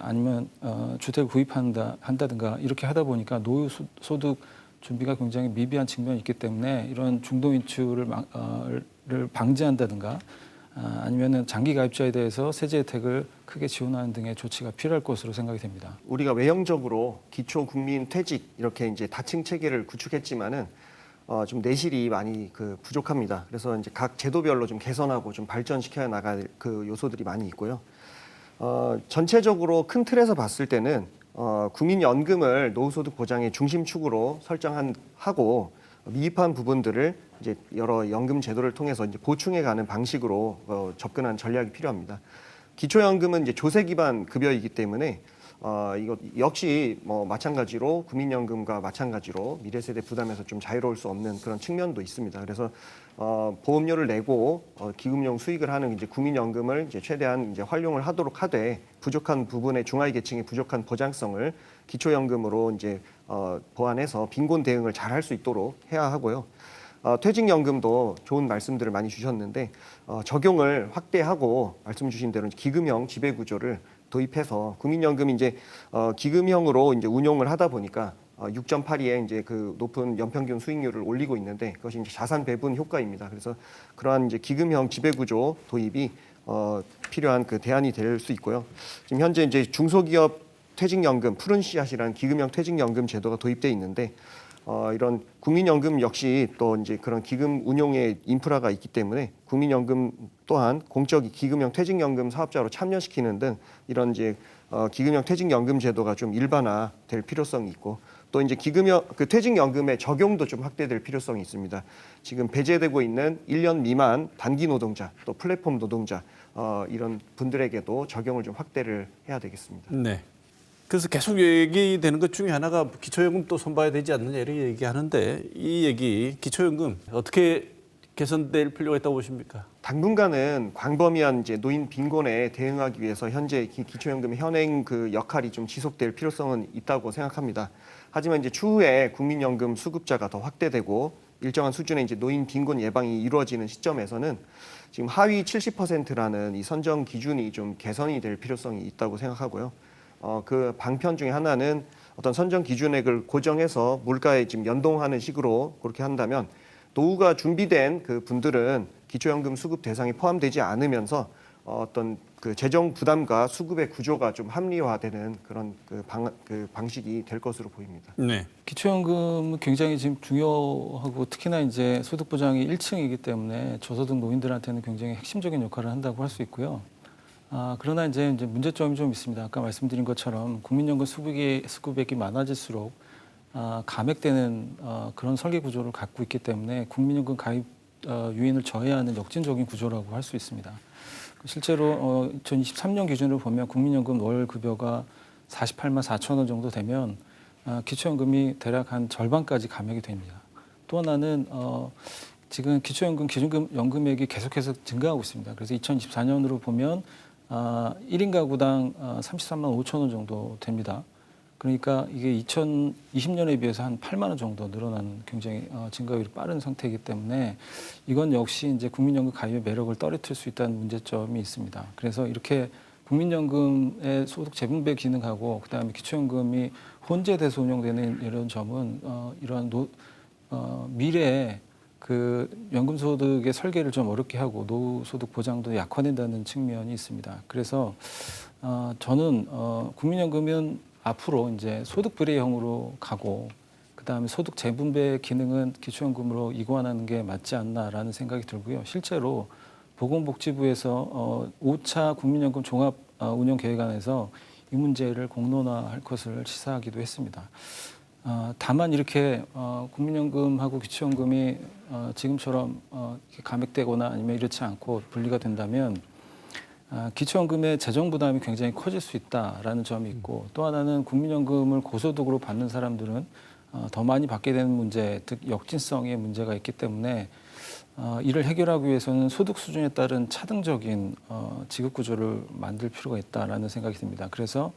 아니면 주택을 구입한다든가 이렇게 하다 보니까 노후 소득 준비가 굉장히 미비한 측면이 있기 때문에 이런 중도 인출을 방지한다든가 아니면은 장기 가입자에 대해서 세제 혜택을 크게 지원하는 등의 조치가 필요할 것으로 생각이 됩니다. 우리가 외형적으로 기초 국민 퇴직 이렇게 이제 다층 체계를 구축했지만은 좀 내실이 많이 부족합니다. 그래서 이제 각 제도별로 좀 개선하고 좀 발전시켜 나갈 그 요소들이 많이 있고요. 전체적으로 큰 틀에서 봤을 때는 국민연금을 노후소득 보장의 중심축으로 설정하고 미흡한 부분들을 이제 여러 연금 제도를 통해서 이제 보충해가는 방식으로 접근하는 전략이 필요합니다. 기초연금은 이제 조세 기반 급여이기 때문에 이거 역시 뭐 마찬가지로 국민연금과 마찬가지로 미래 세대 부담에서 좀 자유로울 수 없는 그런 측면도 있습니다. 그래서 보험료를 내고 기금용 수익을 하는 이제 국민연금을 이제 최대한 이제 활용을 하도록 하되 부족한 부분의 중하위 계층의 부족한 보장성을 기초연금으로 이제 보완해서 빈곤 대응을 잘 할 수 있도록 해야 하고요. 퇴직연금도 좋은 말씀들을 많이 주셨는데 적용을 확대하고 말씀 주신 대로 기금형 지배구조를 도입해서 국민연금이 이제 기금형으로 이제 운용을 하다 보니까 6.82의 이제 그 높은 연평균 수익률을 올리고 있는데 그것이 이제 자산 배분 효과입니다. 그래서 그러한 이제 기금형 지배구조 도입이 필요한 그 대안이 될 수 있고요. 지금 현재 이제 중소기업 퇴직연금 푸른 씨앗이라는 기금형 퇴직연금 제도가 도입돼 있는데 이런 국민연금 역시 또 이제 그런 기금 운용의 인프라가 있기 때문에 국민연금 또한 공적 기금형 퇴직연금 사업자로 참여시키는 등 이런 이제 기금형 퇴직연금 제도가 좀 일반화될 필요성이 있고 또 이제 기금형 퇴직연금의 적용도 좀 확대될 필요성이 있습니다. 지금 배제되고 있는 1년 미만 단기 노동자 또 플랫폼 노동자 이런 분들에게도 적용을 좀 확대를 해야 되겠습니다. 네. 그래서 계속 얘기되는 것 중에 하나가 기초연금 또 손봐야 되지 않느냐 이렇게 얘기하는데 이 얘기 기초연금 어떻게 개선될 필요가 있다고 보십니까? 당분간은 광범위한 이제 노인 빈곤에 대응하기 위해서 현재 기초연금의 현행 그 역할이 좀 지속될 필요성은 있다고 생각합니다. 하지만 이제 추후에 국민연금 수급자가 더 확대되고 일정한 수준의 이제 노인 빈곤 예방이 이루어지는 시점에서는 지금 하위 70%라는 이 선정 기준이 좀 개선이 될 필요성이 있다고 생각하고요. 그 방편 중에 하나는 어떤 선정 기준액을 고정해서 물가에 지금 연동하는 식으로 그렇게 한다면 노후가 준비된 그 분들은 기초연금 수급 대상에 포함되지 않으면서 어떤 그 재정 부담과 수급의 구조가 좀 합리화되는 그런 그 방식이 될 것으로 보입니다. 네. 기초연금은 굉장히 지금 중요하고 특히나 이제 소득 보장이 1층이기 때문에 저소득 노인들한테는 굉장히 핵심적인 역할을 한다고 할 수 있고요. 그러나 이제 문제점이 좀 있습니다. 아까 말씀드린 것처럼 국민연금 수급액이 많아질수록 감액되는 그런 설계 구조를 갖고 있기 때문에 국민연금 가입 유인을 저해하는 역진적인 구조라고 할 수 있습니다. 실제로 2023년 기준으로 보면 국민연금 월 급여가 48만 4천 원 정도 되면 기초연금이 대략 한 절반까지 감액이 됩니다. 또 하나는 지금 기초연금 기준금 연금액이 계속해서 증가하고 있습니다. 그래서 2024년으로 보면 1인 가구당 33만 5천 원 정도 됩니다. 그러니까 이게 2020년에 비해서 한 8만 원 정도 늘어나는 굉장히 증가율이 빠른 상태이기 때문에 이건 역시 이제 국민연금 가입의 매력을 떨어뜨릴 수 있다는 문제점이 있습니다. 그래서 이렇게 국민연금의 소득 재분배 기능하고 그다음에 기초연금이 혼재돼서 운영되는 이런 점은 이러한 미래에 그 연금소득의 설계를 좀 어렵게 하고 노후소득 보장도 약화된다는 측면이 있습니다. 그래서 저는 국민연금은 앞으로 이제 소득 비례형으로 가고 그다음에 소득 재분배 기능은 기초연금으로 이관하는 게 맞지 않나라는 생각이 들고요. 실제로 보건복지부에서 5차 국민연금 종합 운영 계획안에서 이 문제를 공론화할 것을 시사하기도 했습니다. 다만 이렇게 국민연금하고 기초연금이 지금처럼 이렇게 감액되거나 아니면 이렇지 않고 분리가 된다면 기초연금의 재정 부담이 굉장히 커질 수 있다라는 점이 있고 또 하나는 국민연금을 고소득으로 받는 사람들은 더 많이 받게 되는 문제, 즉 역진성의 문제가 있기 때문에 이를 해결하기 위해서는 소득 수준에 따른 차등적인 지급 구조를 만들 필요가 있다라는 생각이 듭니다. 그래서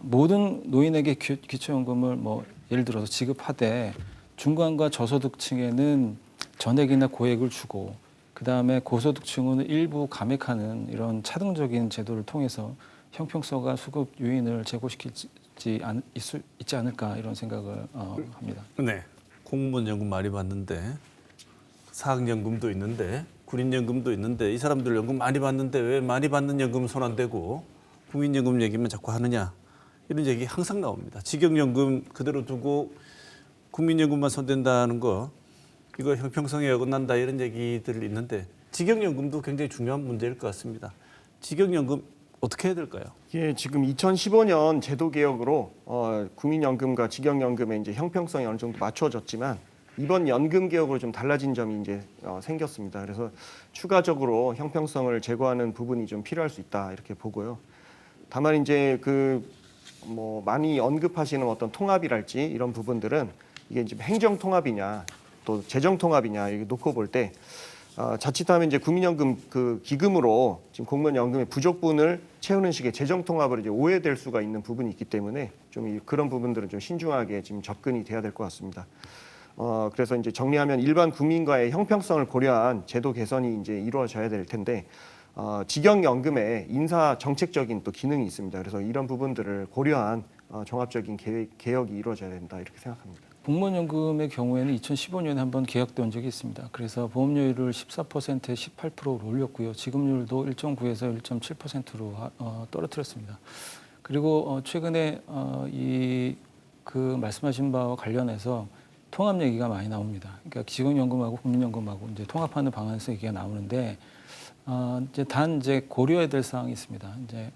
모든 노인에게 기초연금을 뭐 예를 들어서 지급하되 중간과 저소득층에는 전액이나 고액을 주고 그다음에 고소득층은 일부 감액하는 이런 차등적인 제도를 통해서 형평성과 수급 요인을 제고시키지 있지 않을까 이런 생각을 합니다. 네, 공무원 연금 많이 받는데 사학연금도 있는데 군인연금도 있는데 이 사람들 연금 많이 받는데 왜 많이 받는 연금 손 안 대고 국민연금 얘기만 자꾸 하느냐 이런 얘기 항상 나옵니다. 직영연금 그대로 두고 국민연금만 손댄다는 거 이거 형평성에 어긋난다 이런 얘기들이 있는데 직영연금도 굉장히 중요한 문제일 것 같습니다. 직영연금 어떻게 해야 될까요? 예, 지금 2015년 제도 개혁으로 국민연금과 직영연금의 이제 형평성이 어느 정도 맞춰졌지만 이번 연금 개혁으로 좀 달라진 점이 이제 생겼습니다. 그래서 추가적으로 형평성을 제고하는 부분이 좀 필요할 수 있다 이렇게 보고요. 다만 이제 뭐 많이 언급하시는 어떤 통합이랄지 이런 부분들은 이게 이제 행정 통합이냐 또 재정 통합이냐 이거 놓고 볼 때 자칫하면 이제 국민연금 그 기금으로 지금 공무원 연금의 부족분을 채우는 식의 재정 통합을 이제 오해될 수가 있는 부분이 있기 때문에 좀 그런 부분들은 좀 신중하게 지금 접근이 돼야 될 것 같습니다. 그래서 이제 정리하면 일반 국민과의 형평성을 고려한 제도 개선이 이제 이루어져야 될 텐데 직영연금에 인사 정책적인 또 기능이 있습니다. 그래서 이런 부분들을 고려한 종합적인 개혁이 이루어져야 된다 이렇게 생각합니다. 공무원연금의 경우에는 2015년에 한번 개혁된 적이 있습니다. 그래서 보험료율을 14%에 18%로 올렸고요. 지급률도 1.9에서 1.7%로 떨어뜨렸습니다. 그리고 최근에 그 말씀하신 바와 관련해서 통합 얘기가 많이 나옵니다. 그러니까 직영연금하고 국민연금하고 이제 통합하는 방안에서 얘기가 나오는데 이제 고려해야 될 사항이 있습니다. 이제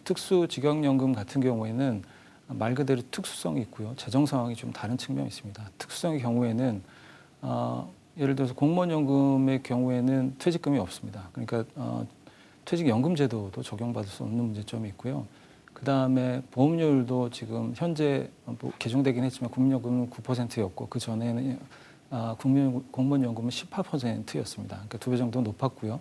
특수 직영연금 같은 경우에는 말 그대로 특수성이 있고요. 재정 상황이 좀 다른 측면이 있습니다. 특수성의 경우에는 예를 들어서 공무원연금의 경우에는 퇴직금이 없습니다. 그러니까 퇴직연금 제도도 적용받을 수 없는 문제점이 있고요. 그다음에 보험료율도 지금 현재 개정되긴 했지만 국민연금은 9%였고 그 전에는 공무원연금은 18%였습니다. 그러니까 2배 정도 높았고요.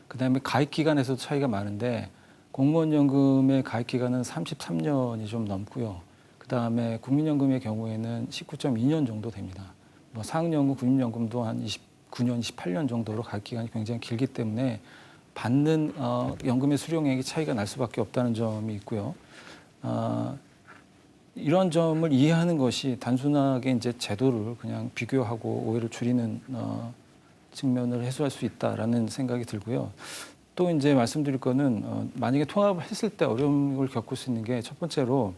그다음에 가입 기간에서도 차이가 많은데 공무원연금의 가입 기간은 33년이 좀 넘고요. 그다음에 국민연금의 경우에는 19.2년 정도 됩니다. 뭐 사학연금, 국민연금도 한 29년, 28년 정도로 가입 기간이 굉장히 길기 때문에 받는 연금의 수령액이 차이가 날 수밖에 없다는 점이 있고요. 이런 점을 이해하는 것이 단순하게 이제 제도를 그냥 비교하고 오해를 줄이는 측면을 해소할 수 있다라는 생각이 들고요. 또 이제 말씀드릴 거는 만약에 통합을 했을 때 어려움을 겪을 수 있는 게 첫 번째로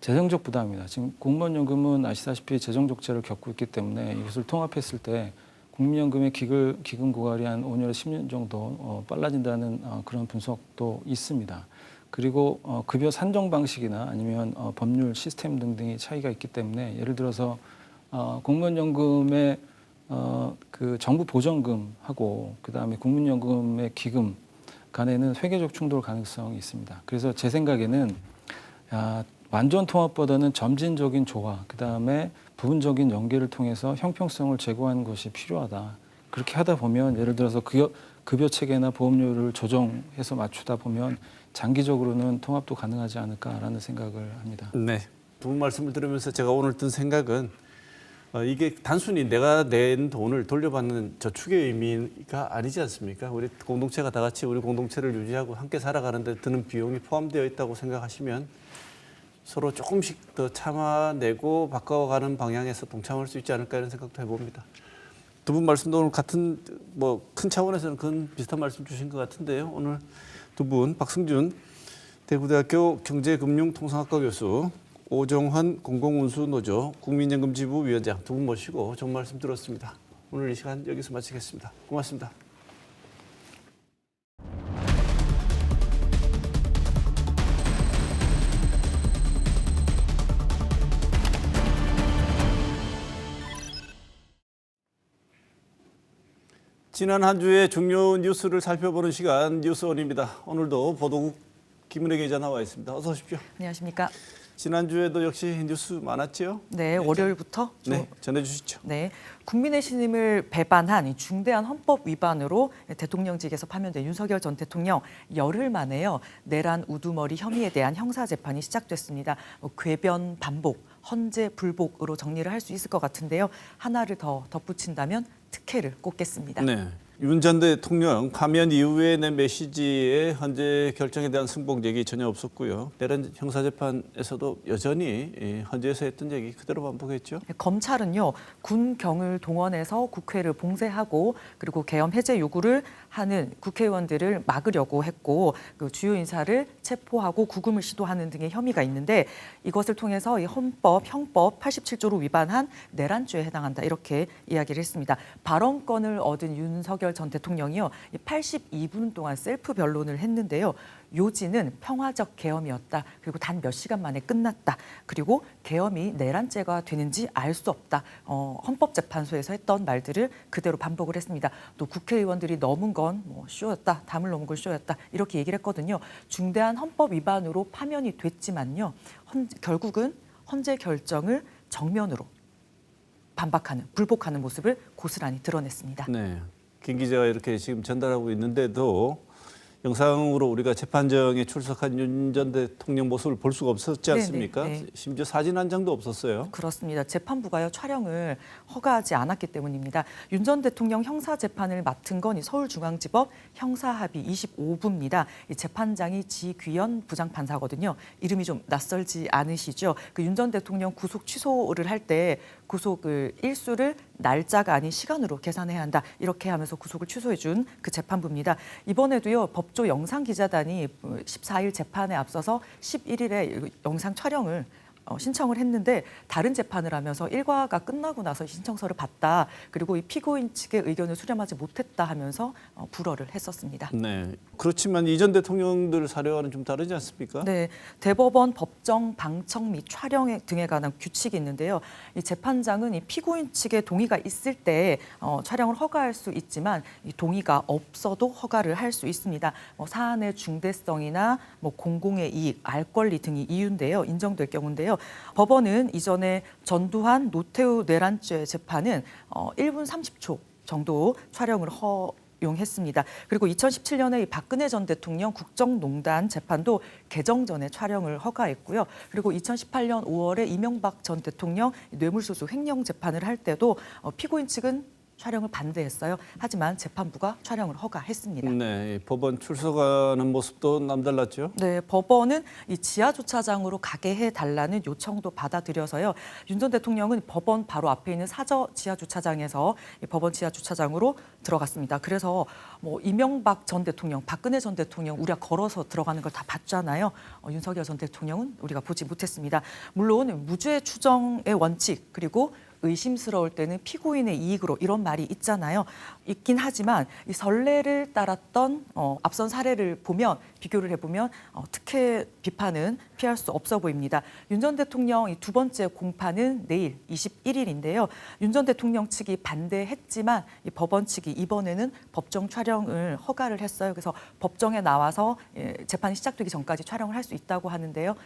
재정적 부담입니다. 지금 공무원연금은 아시다시피 재정 적자를 겪고 있기 때문에 이것을 통합했을 때 국민연금의 기금 고갈이 한 5년에서 10년 정도 빨라진다는 그런 분석도 있습니다. 그리고 급여 산정 방식이나 아니면 법률 시스템 등등의 차이가 있기 때문에 예를 들어서 공무원연금의 그 정부 보전금하고 그다음에 국민연금의 기금 간에는 회계적 충돌 가능성이 있습니다. 그래서 제 생각에는 완전 통합보다는 점진적인 조화, 그다음에 부분적인 연계를 통해서 형평성을 제고하는 것이 필요하다. 그렇게 하다 보면 예를 들어서 급여 체계나 보험료를 조정해서 맞추다 보면 장기적으로는 통합도 가능하지 않을까라는 생각을 합니다. 네. 두 분 말씀을 들으면서 제가 오늘 든 생각은 이게 단순히 내가 낸 돈을 돌려받는 저축의 의미가 아니지 않습니까? 우리 공동체가 다 같이 우리 공동체를 유지하고 함께 살아가는데 드는 비용이 포함되어 있다고 생각하시면 서로 조금씩 더 참아내고 바꿔가는 방향에서 동참할 수 있지 않을까 이런 생각도 해봅니다. 두 분 말씀도 오늘 같은 큰 차원에서는 그건 비슷한 말씀 주신 것 같은데요. 오늘 두 분 박승준 대구대학교 경제금융통상학과 교수, 오정환 공공운수노조 국민연금지부 위원장 두 분 모시고 좋은 말씀 들었습니다. 오늘 이 시간 여기서 마치겠습니다. 고맙습니다. 지난 한 주의 중요 뉴스를 살펴보는 시간 뉴스원입니다. 오늘도 보도국 김은혜 기자 나와 있습니다. 어서 오십시오. 안녕하십니까. 지난주에도 역시 뉴스 많았죠? 네, 월요일부터 네, 전해주시죠. 네, 국민의 신임을 배반한 이 중대한 헌법 위반으로 대통령직에서 파면된 윤석열 전 대통령 열흘 만에요. 내란 우두머리 혐의에 대한 형사 재판이 시작됐습니다. 궤변 반복, 헌재 불복으로 정리를 할 수 있을 것 같은데요. 하나를 더 덧붙인다면 특혜를 꼽겠습니다. 네. 윤 전 대통령 파면 이후에 낸 메시지에 헌재 결정에 대한 승복 얘기 전혀 없었고요. 내란 형사재판에서도 여전히 헌재에서 했던 얘기 그대로 반복했죠. 검찰은요, 군경을 동원해서 국회를 봉쇄하고 그리고 계엄 해제 요구를 하는 국회의원들을 막으려고 했고 그 주요 인사를 체포하고 구금을 시도하는 등의 혐의가 있는데 이것을 통해서 이 헌법, 형법 87조로 위반한 내란죄에 해당한다 이렇게 이야기를 했습니다. 발언권을 얻은 윤석열 전 대통령이요 82분 동안 셀프 변론을 했는데요. 요지는 평화적 계엄이었다. 그리고 단 몇 시간 만에 끝났다. 그리고 계엄이 내란죄가 되는지 알 수 없다. 헌법재판소에서 했던 말들을 그대로 반복을 했습니다. 또 국회의원들이 넘은 건 뭐 쇼였다. 담을 넘은 건 쇼였다. 이렇게 얘기를 했거든요. 중대한 헌법 위반으로 파면이 됐지만요. 결국은 헌재 결정을 정면으로 반박하는, 불복하는 모습을 고스란히 드러냈습니다. 네. 김 기자가 이렇게 지금 전달하고 있는데도 영상으로 우리가 재판정에 출석한 윤 전 대통령 모습을 볼 수가 없었지 않습니까? 네. 심지어 사진 한 장도 없었어요. 그렇습니다. 재판부가요 촬영을 허가하지 않았기 때문입니다. 윤 전 대통령 형사 재판을 맡은 건 이 서울중앙지법 형사합의 25부입니다. 이 재판장이 지귀현 부장판사거든요. 이름이 좀 낯설지 않으시죠? 그 윤 전 대통령 구속 취소를 할 때 구속을 일수를 날짜가 아닌 시간으로 계산해야 한다. 이렇게 하면서 구속을 취소해준 그 재판부입니다. 이번에도요 법조 영상기자단이 14일 재판에 앞서서 11일에 영상 촬영을 신청을 했는데 다른 재판을 하면서 일과가 끝나고 나서 신청서를 받다. 그리고 이 피고인 측의 의견을 수렴하지 못했다 하면서 불허를 했었습니다. 네. 그렇지만 이전 대통령들 사례와는 좀 다르지 않습니까? 네, 대법원 법정 방청 및 촬영 등에 관한 규칙이 있는데요. 이 재판장은 이 피고인 측의 동의가 있을 때 촬영을 허가할 수 있지만 이 동의가 없어도 허가를 할 수 있습니다. 사안의 중대성이나 공공의 이익, 알 권리 등이 이유인데요. 인정될 경우인데요. 법원은 이전에 전두환 노태우 내란죄 재판은 1분 30초 정도 촬영을 용했습니다. 그리고 2017년에 박근혜 전 대통령 국정농단 재판도 개정 전에 촬영을 허가했고요. 그리고 2018년 5월에 이명박 전 대통령 뇌물수수 횡령 재판을 할 때도 피고인 측은 촬영을 반대했어요. 하지만 재판부가 촬영을 허가했습니다. 네, 법원 출석하는 모습도 남달랐죠. 네, 법원은 이 지하 주차장으로 가게 해달라는 요청도 받아들여서요. 윤 전 대통령은 법원 바로 앞에 있는 사저 지하 주차장에서 법원 지하 주차장으로 들어갔습니다. 그래서 이명박 전 대통령, 박근혜 전 대통령 우리가 걸어서 들어가는 걸 다 봤잖아요. 윤석열 전 대통령은 우리가 보지 못했습니다. 물론 무죄 추정의 원칙 그리고 의심스러울 때는 피고인의 이익으로 이런 말이 있잖아요. 있긴 하지만 이 선례를 따랐던 앞선 사례를 보면 비교를 해보면 특혜 비판은 피할 수 없어 보입니다. 윤 전 대통령 이 두 번째 공판은 내일 21일인데요. 윤 전 대통령 측이 반대했지만 이 법원 측이 이번에는 법정 촬영을 허가를 했어요. 그래서 법정에 나와서 재판이 시작되기 전까지 촬영을 할 수 있다고 하는데요.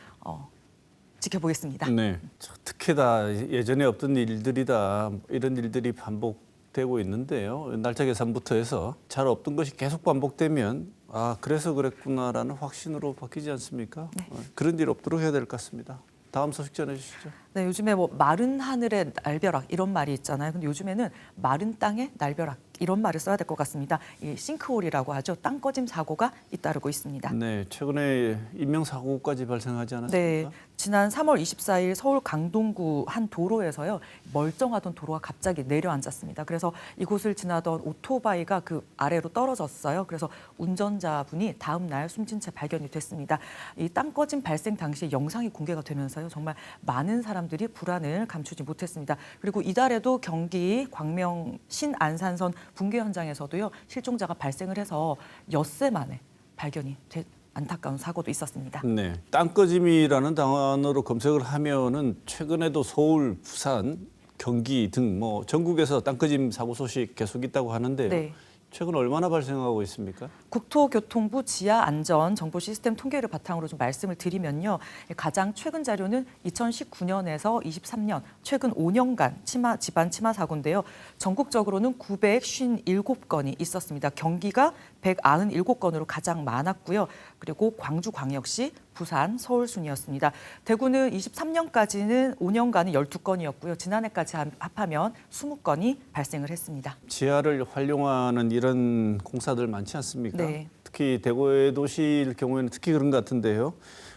지켜보겠습니다. 네, 특혜다 예전에 없던 일들이다 이런 일들이 반복되고 있는데요. 날짜 계산부터 해서 잘 없던 것이 계속 반복되면 그래서 그랬구나라는 확신으로 바뀌지 않습니까? 네. 그런 일 없도록 해야 될 것 같습니다. 다음 소식 전해주시죠. 네, 요즘에 뭐 마른 하늘의 날벼락 이런 말이 있잖아요. 근데 요즘에는 마른 땅의 날벼락 이런 말을 써야 될 것 같습니다. 이 싱크홀이라고 하죠. 땅 꺼짐 사고가 잇따르고 있습니다. 네, 최근에 인명사고까지 발생하지 않았습니까? 네, 지난 3월 24일 서울 강동구 한 도로에서요. 멀쩡하던 도로가 갑자기 내려앉았습니다. 그래서 이곳을 지나던 오토바이가 그 아래로 떨어졌어요. 그래서 운전자분이 다음 날 숨진 채 발견이 됐습니다. 이 땅 꺼짐 발생 당시 영상이 공개가 되면서요. 정말 많은 사람들이 불안을 감추지 못했습니다. 그리고 이달에도 경기 광명 신안산선 붕괴 현장에서도요. 실종자가 발생을 해서 엿새 만에 발견이 된 안타까운 사고도 있었습니다. 네, 땅꺼짐이라는 단어로 검색을 하면은 최근에도 서울, 부산, 경기 등 뭐 전국에서 땅꺼짐 사고 소식 계속 있다고 하는데요. 네. 최근 얼마나 발생하고 있습니까? 국토교통부 지하안전 정보시스템 통계를 바탕으로 좀 말씀을 드리면요. 가장 최근 자료는 2019년에서 23년 최근 5년간 집안 치마 사고인데요. 전국적으로는 957건이 있었습니다. 경기가 197건으로 가장 많았고요. 그리고 광주광역시, 부산, 서울 순이었습니다. 대구는 23년까지는 5년간은 12건이었고요. 지난해까지 합하면 20건이 발생을 했습니다. 지하를 활용하는 이런 공사들 많지 않습니까? 네. 특히 대구의 도시일 경우에는 특히 그런 것 같은데요.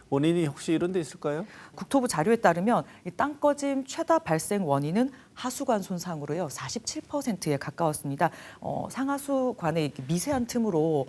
원인이 혹시 이런 데 있을까요? 국토부 자료에 따르면 이 땅꺼짐 최다 발생 원인은 하수관 손상으로요. 47%에 가까웠습니다. 상하수관에 이렇게 미세한 틈으로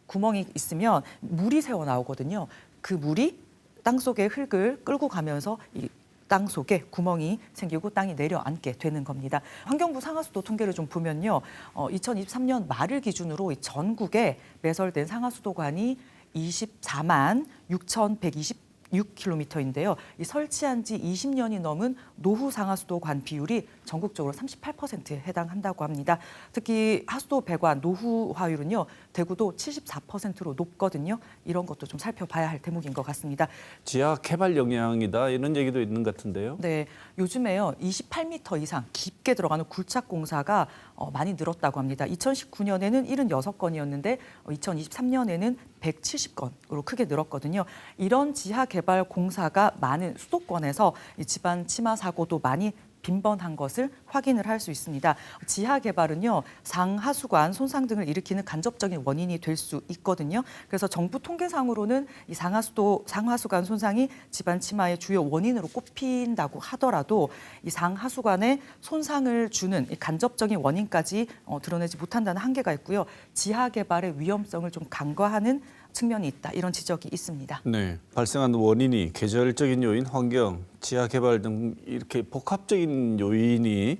구멍이 있으면 물이 새어 나오거든요. 그 물이 땅 속의 흙을 끌고 가면서 이 땅 속에 구멍이 생기고 땅이 내려앉게 되는 겁니다. 환경부 상하수도 통계를 좀 보면요. 2023년 말을 기준으로 이 전국에 매설된 상하수도관이 24만 6,126km인데요. 이 설치한 지 20년이 넘은 노후 상하수도관 비율이 전국적으로 38%에 해당한다고 합니다. 특히 하수도 배관 노후화율은요. 대구도 74%로 높거든요. 이런 것도 좀 살펴봐야 할 대목인 것 같습니다. 지하 개발 영향이다 이런 얘기도 있는 것 같은데요. 네, 요즘에요 28m 이상 깊게 들어가는 굴착 공사가 많이 늘었다고 합니다. 2019년에는 76건이었는데 2023년에는 170건으로 크게 늘었거든요. 이런 지하 개발 공사가 많은 수도권에서 이 집안 치마 사고도 많이 빈번한 것을 확인을 할 수 있습니다. 지하 개발은요, 상하수관 손상 등을 일으키는 간접적인 원인이 될 수 있거든요. 그래서 정부 통계상으로는 이 상하수관 손상이 집안 치마의 주요 원인으로 꼽힌다고 하더라도 이 상하수관에 손상을 주는 이 간접적인 원인까지 드러내지 못한다는 한계가 있고요. 지하 개발의 위험성을 좀 간과하는 측면이 있다. 이런 지적이 있습니다. 네, 발생한 원인이 계절적인 요인, 환경, 지하 개발 등 이렇게 복합적인 요인이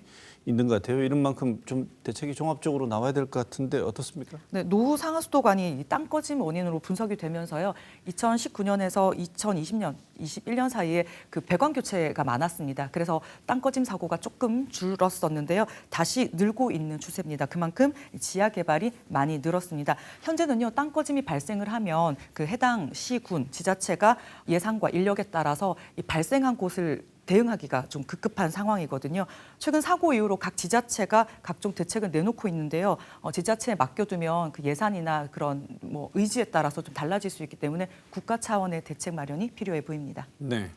있는 것 같아요. 이런 만큼 좀 대책이 종합적으로 나와야 될 것 같은데 어떻습니까? 네, 노후 상하수도관이 땅 꺼짐 원인으로 분석이 되면서요. 2019년에서 2020년, 21년 사이에 그 배관 교체가 많았습니다. 그래서 땅 꺼짐 사고가 조금 줄었었는데요. 다시 늘고 있는 추세입니다. 그만큼 지하 개발이 많이 늘었습니다. 현재는요, 땅 꺼짐이 발생을 하면 그 해당 시군 지자체가 예산과 인력에 따라서 이 발생한 곳을 대응하기가 좀 급급한 상황이거든요. 최근 사고 이후로 각 지자체가 각종 대책을 내놓고 있는데요. 지자체에 맡겨두면 그 예산이나 그런 뭐 의지에 따라서 좀 달라질 수 있기 때문에 국가 차원의 대책 마련이 필요해 보입니다. 네,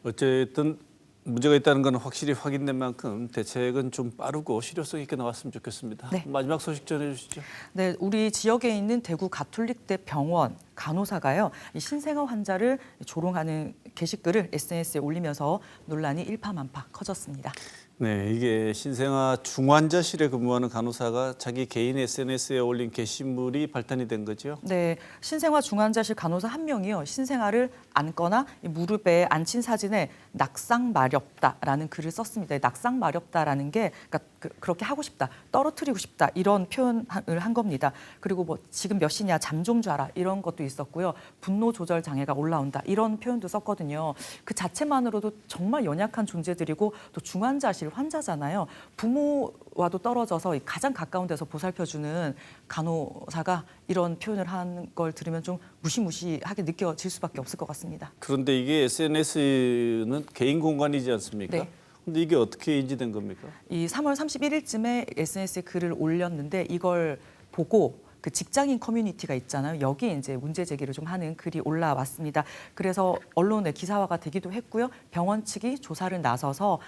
어쨌든 문제가 있다는 건 확실히 확인된 만큼 대책은 좀 빠르고 실효성 있게 나왔으면 좋겠습니다. 네. 마지막 소식 전해주시죠. 네, 우리 지역에 있는 대구 가톨릭대 병원 간호사가요, 이 신생아 환자를 조롱하는 게시글을 SNS에 올리면서 논란이 일파만파 커졌습니다. 네, 이게 신생아 중환자실에 근무하는 간호사가 자기 개인 SNS에 올린 게시물이 발단이 된 거죠. 네, 신생아 중환자실 간호사 한 명이요. 신생아를 안거나 무릎에 앉힌 사진에 낙상 마렵다라는 글을 썼습니다. 낙상 마렵다라는 게 그러니까 그렇게 하고 싶다, 떨어뜨리고 싶다 이런 표현을 한 겁니다. 그리고 뭐 지금 몇 시냐, 잠 좀 자라 이런 것도 있었고요. 분노 조절 장애가 올라온다 이런 표현도 썼거든요. 그 자체만으로도 정말 연약한 존재들이고 또 중환자실 환자잖아요. 부모와도 떨어져서 가장 가까운 데서 보살펴주는 간호사가 이런 표현을 한 걸 들으면 좀 무시무시하게 느껴질 수밖에 없을 것 같습니다. 그런데 이게 SNS는 개인 공간이지 않습니까? 네. 근데 이게 어떻게 인지된 겁니까? 이 3월 31일쯤에 SNS에 글을 올렸는데 이걸 보고 그 직장인 커뮤니티가 있잖아요. 여기에 이제 문제 제기를 좀 하는 글이 올라왔습니다. 그래서 언론에 기사화가 되기도 했고요. 병원 측이 조사를 나서서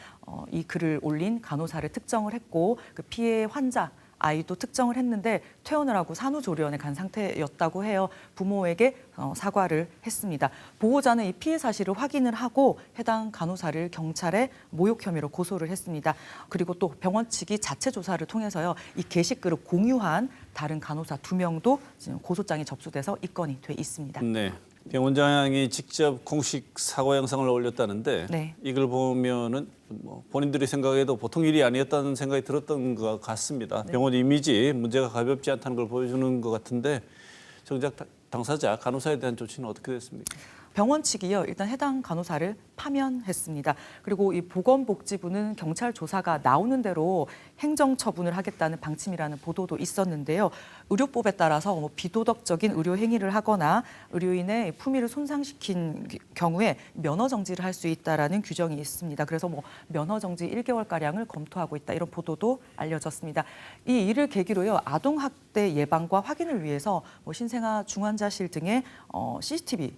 이 글을 올린 간호사를 특정을 했고 그 피해 환자 아이도 특정을 했는데 퇴원을 하고 산후조리원에 간 상태였다고 해요. 부모에게 사과를 했습니다. 보호자는 이 피해 사실을 확인을 하고 해당 간호사를 경찰에 모욕 혐의로 고소를 했습니다. 그리고 또 병원 측이 자체 조사를 통해서요. 이 게시글을 공유한 다른 간호사 2명도 지금 고소장이 접수돼서 입건이 돼 있습니다. 네. 병원장이 직접 공식 사과 영상을 올렸다는데 네. 이걸 보면은 뭐 본인들이 생각해도 보통 일이 아니었다는 생각이 들었던 것 같습니다. 네. 병원 이미지 문제가 가볍지 않다는 걸 보여주는 것 같은데 정작 당사자 간호사에 대한 조치는 어떻게 됐습니까? 병원 측이요. 일단 해당 간호사를 파면했습니다. 그리고 이 보건복지부는 경찰 조사가 나오는 대로 행정처분을 하겠다는 방침이라는 보도도 있었는데요. 의료법에 따라서 뭐 비도덕적인 의료 행위를 하거나 의료인의 품위를 손상시킨 경우에 면허 정지를 할 수 있다라는 규정이 있습니다. 그래서 뭐 면허 정지 1개월가량을 검토하고 있다 이런 보도도 알려졌습니다. 이 일을 계기로요. 아동학대 예방과 확인을 위해서 뭐 신생아 중환자실 등의 CCTV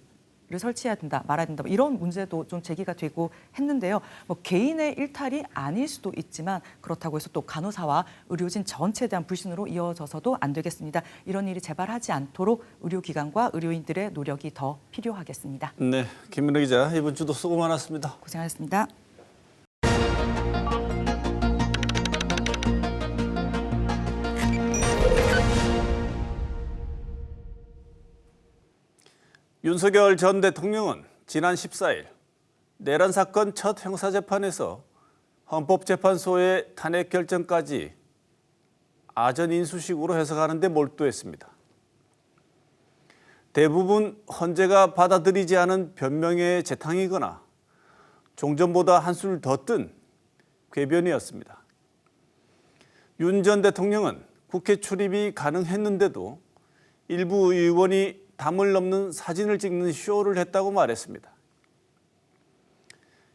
를 설치해야 된다, 말아야 된다 이런 문제도 좀 제기가 되고 했는데요. 뭐 개인의 일탈이 아닐 수도 있지만 그렇다고 해서 또 간호사와 의료진 전체에 대한 불신으로 이어져서도 안 되겠습니다. 이런 일이 재발하지 않도록 의료기관과 의료인들의 노력이 더 필요하겠습니다. 네, 김민호 기자 이번 주도 수고 많았습니다. 고생하셨습니다. 윤석열 전 대통령은 지난 14일 내란 사건 첫 형사재판에서 헌법재판소의 탄핵 결정까지 아전 인수식으로 해석하는 데 몰두했습니다. 대부분 헌재가 받아들이지 않은 변명의 재탕이거나 종전보다 한술 더 뜬 궤변이었습니다. 윤 전 대통령은 국회 출입이 가능했는데도 일부 의원이 담을 넘는 사진을 찍는 쇼를 했다고 말했습니다.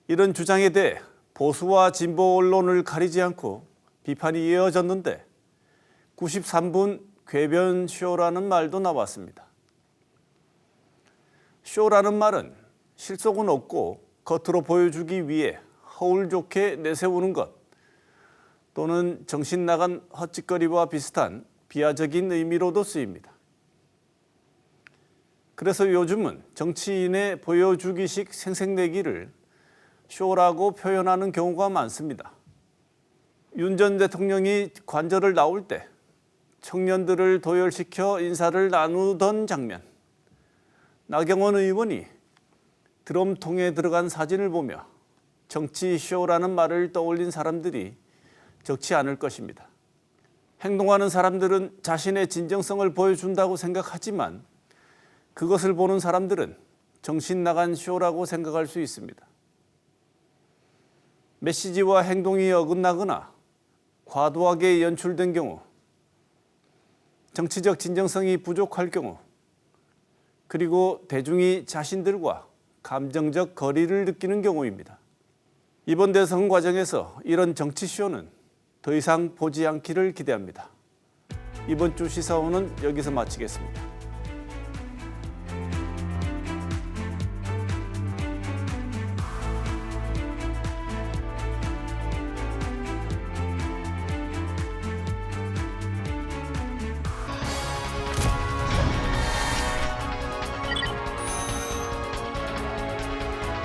이런 주장에 대해 보수와 진보 언론을 가리지 않고 비판이 이어졌는데 93분 궤변 쇼라는 말도 나왔습니다. 쇼라는 말은 실속은 없고 겉으로 보여주기 위해 허울 좋게 내세우는 것 또는 정신 나간 헛짓거리와 비슷한 비하적인 의미로도 쓰입니다. 그래서 요즘은 정치인의 보여주기식 생색내기를 쇼라고 표현하는 경우가 많습니다. 윤 전 대통령이 관저를 나올 때 청년들을 도열시켜 인사를 나누던 장면, 나경원 의원이 드럼통에 들어간 사진을 보며 정치 쇼라는 말을 떠올린 사람들이 적지 않을 것입니다. 행동하는 사람들은 자신의 진정성을 보여준다고 생각하지만 그것을 보는 사람들은 정신 나간 쇼라고 생각할 수 있습니다. 메시지와 행동이 어긋나거나 과도하게 연출된 경우, 정치적 진정성이 부족할 경우, 그리고 대중이 자신들과 감정적 거리를 느끼는 경우입니다. 이번 대선 과정에서 이런 정치쇼는 더 이상 보지 않기를 기대합니다. 이번 주 시사원은 여기서 마치겠습니다.